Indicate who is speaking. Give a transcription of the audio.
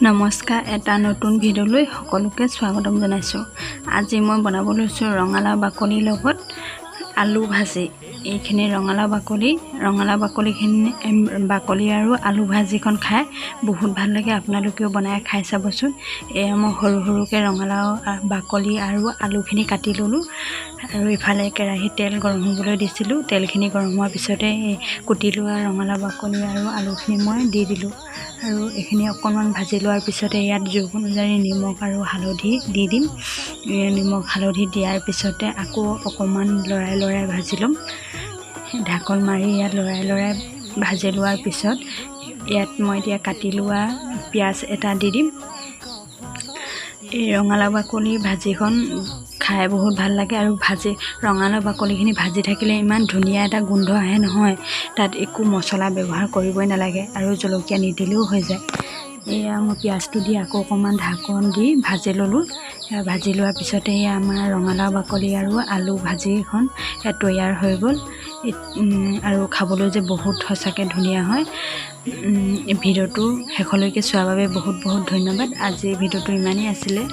Speaker 1: নমস্কাৰ, এটা নতুন ভিডিঅ'লৈ সকলোকে স্বাগতম জনাইছোঁ। আজি মই বনাব লৈছোঁ ৰঙালাও বাকলিৰ লগত আলু ভাজি। এইখিনি ৰঙালাও বাকলি আৰু আলু ভাজিখন খাই বহুত ভাল লাগে। আপোনালোকেও বনাই খাই চাবচোন। এয়া মই সৰু সৰুকৈ ৰঙালাও বাকলি আৰু আলুখিনি কাটি ল'লোঁ আৰু ইফালে কেৰাহীত তেল গৰম হ'বলৈ দিছিলোঁ। তেলখিনি গৰম হোৱাৰ পিছতে এই কুটি লোৱা ৰঙালাও বাকলি আৰু আলুখিনি মই দি দিলোঁ আৰু এইখিনি অকণমান ভাজি লোৱাৰ পিছতে ইয়াত জোখ অনুযায়ী নিমখ আৰু হালধি দি দিম। নিমখ হালধি দিয়াৰ পিছতে আকৌ অকণমান লৰাই ভাজি ল'ম। ঢাকন মাৰি ইয়াত লৰাই ভাজি লোৱাৰ পিছত ইয়াত মই এতিয়া কাটি লোৱা পিঁয়াজ এটা দি দিম। এই ৰঙালাও বাকলি ভাজিখন খাই বহুত ভাল লাগে আৰু ৰঙালাও বাকলিখিনি ভাজি থাকিলে ইমান ধুনীয়া এটা গোন্ধ আহে নহয়। তাত একো মছলা ব্যৱহাৰ কৰিবই নালাগে আৰু জলকীয়া নিদিলেও হৈ যায়। এয়া মই পিঁয়াজটো দি আকৌ অকণমান ঢাকন দি ভাজি ল'লোঁ। ভাজি লোৱাৰ পিছতে এয়া আমাৰ ৰঙালাও বাকলি আৰু আলু ভাজিখন তৈয়াৰ হৈ গ'ল আৰু খাবলৈ যে বহুত সঁচাকৈ ধুনীয়া হয়। ভিডিঅ'টো শেষলৈকে চোৱাৰ বাবে বহুত ধন্যবাদ। আজিৰ ভিডিঅ'টো ইমানেই আছিলে।